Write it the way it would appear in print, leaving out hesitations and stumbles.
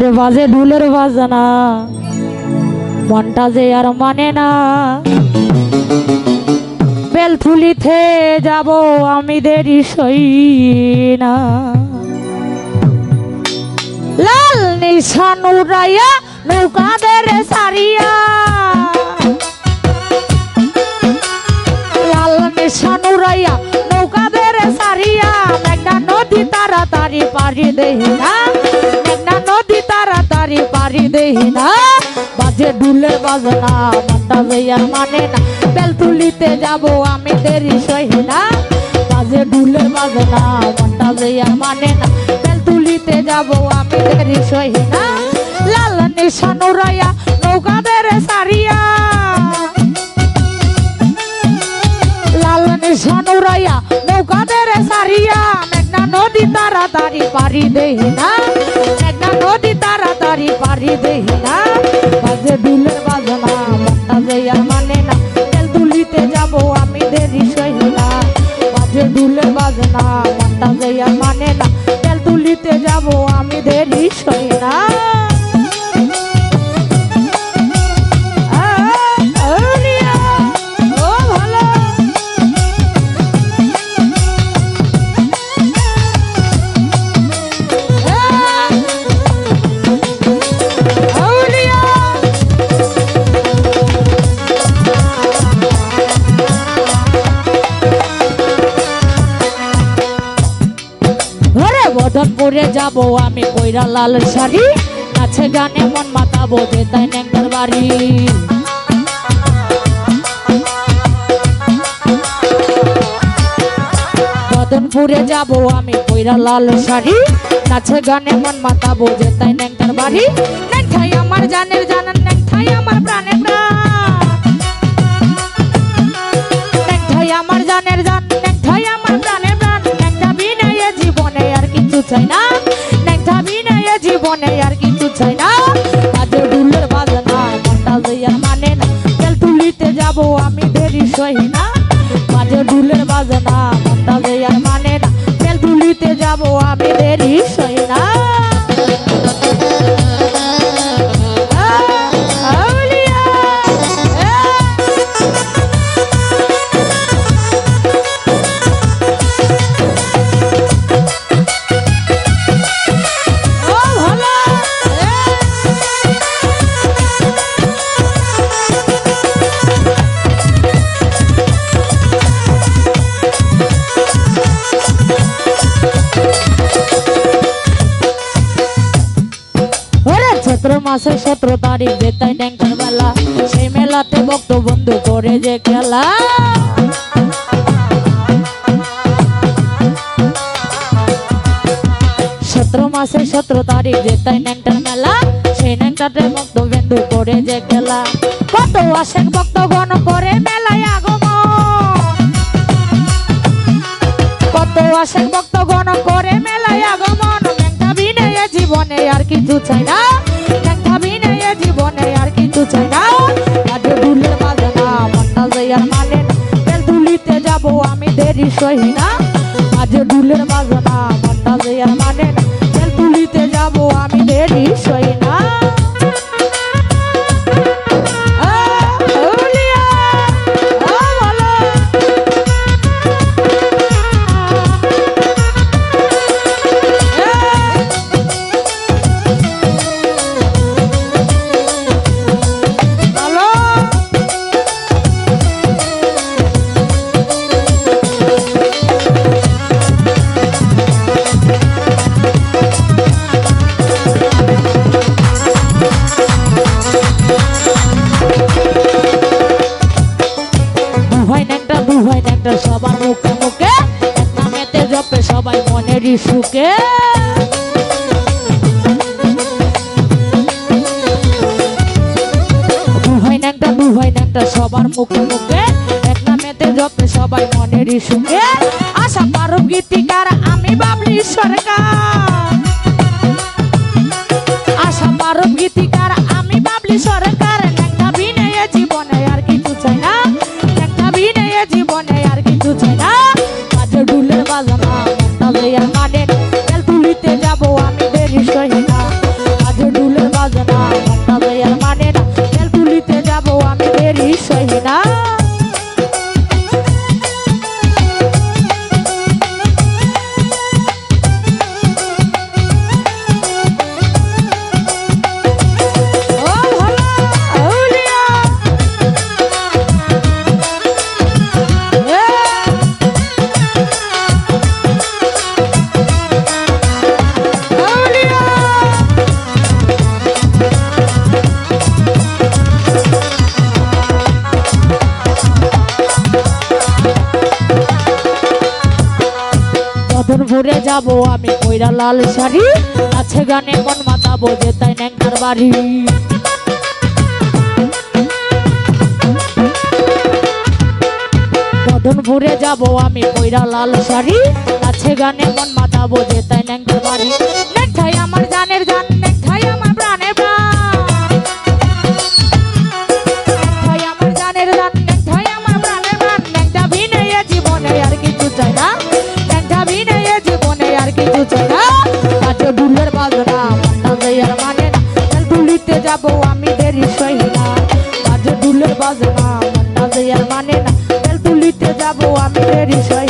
ওরে বাজে ঢুলের বাজনা মনটা যে আর মানে না বেলফুলিতে যাব আমি দেরি সই না লাল নিশান উড়াইয়া নৌকাদের সারিয়া লাল নিশান উড়াইয়া নৌকাদের সারিয়া মেঘনা নদী তাড়াতাড়ি পারি দেহি না মেঘনা নদী তাড়াতাড়ি পারি দেহি না বাজে ঢুলের বাজনা মনটা যে আর মানে না বেলতুলিতে যাব আমি দেরি সহি না বাজে ঢুলের বাজনা মনটা যে আর মানে না বেলতুলিতে যাব আমি দেরি সহি না লাল নিশান উড়াইয়া নৌকাদের সারিয়া লাল নিশান উড়াইয়া নৌকাদের সারিয়া মেঘনা নদী তাড়াতাড়ি পারি দেহি না মেঘনা নদী তাড়াতাড়ি পারি দেহি না বাজে ঢুলের বাজনা মনটা যে আর মানে না বেলতুলিতে যাব আমি দেরি সহি না বাজে ঢুলের বাজনা মনটা যে আর মানে না বেলতুলিতে যাব আমি দেরি সহি না বদনপুরে যাব আমি কইরা লাল শাড়ি নাচে গানে মন মাতাবো যেতাই নেংটার বাড়ি বদনপুরে যাব আমি কইরা লাল শাড়ি নাচে গানে মন মাতাবো যেতাই নেংটার বাড়ি নেংটাই আমার জানের জানান নেংটাই আমার প্রাণের প্রাণ নেংটাই আমার জানের জান নেংটাই আমার প্রাণের প্রাণ নেংটা বিনায়ে জীবনে আর কিছু চাই না নেংটা বিনায়ে জীবনে আর কিছু চাই না বাজে ঢুলের বাজনা মনটা যে আর মানে না বেলতুলিতে যাব আমি দেরি সহি না বাজে ঢুলের বাজনা মনটা যে আর মানে না বেলতুলিতে যাব আমি দেরি সহি না চৈত্র মাসের 17 তারিখ যেতাই নেংটার মেলা সেই মেলাতে ভক্ত বন্ধু করে যে খেলা মাসের 17 তারিখ যেতাই নেংটার মেলা সেই নেংটাতে ভক্ত বন্ধু করে যে খেলা কত আশেক ভক্তগণ করে মেলায় আগমন কত আশেক ভক্তগণ করে মেলায় আগমন নেংটা বিনায়ে জীবনে আর কিছু চাই না নেংটা বিনায়ে জীবনে আর কিছু চাই না বাজে ঢুলের বাজনা মনটা যে আর মানে না বেলতুলিতে যাব আমি দেরি সহি না বাজে ঢুলের বাজনা মনটা যে আর মানে না বেলতুলিতে যাব আমি দেরি সহি না সবার মুখে মুখে নামেতে জপে সবাই মনেরই সুখে দুহাই ন্যাংটা সবার মুখে মুখে এক নামেতে জপে সবাই মনেরই সুখে আশা পারব গীতিকার আমি বাবলি সরকার আশা পারব গীতিকার আমি বাবলি সরকার ন্যাংটা বিনায়ে জীবনে আর কিছু চাই না ন্যাংটা বিনায়ে জীবনে আর কিছু চাই না বাজে ঢুলের বাজনা মনটা যে আর মানে বেলতুলিতে যাব আমি দেরি সহি না বাজে ভরে যাব আমি কইরা লাল শাড়ি, নাচে গানে মন মাতাবো যে তাই ন্যাংটার বাড়ি। মদন ভরে যাব আমি কইরা লাল শাড়ি, নাচে গানে মন মাতাবো যে তাই ন্যাংটার বাড়ি। ন্যাংটাই আমার জানের জান, ন্যাংটাই আমার প্রাণের প্রাণ, ন্যাংটাই আমার জানের জান, ন্যাংটাই আমার প্রাণের প্রাণ। ন্যাংটা বিনে এ জীবনে আর কিছু চাই না, ন্যাংটা বিনে এ জীবনে আর কিছু চাই না। বাজে দুলের বাজনা মনটা যে আর মানে না, তেল তুলিতে যাব আমি দেরি সই না। বাজে দুলের বাজনা মনটা যে আর মানে না, তেল তুলিতে যাব আমি দেরি সই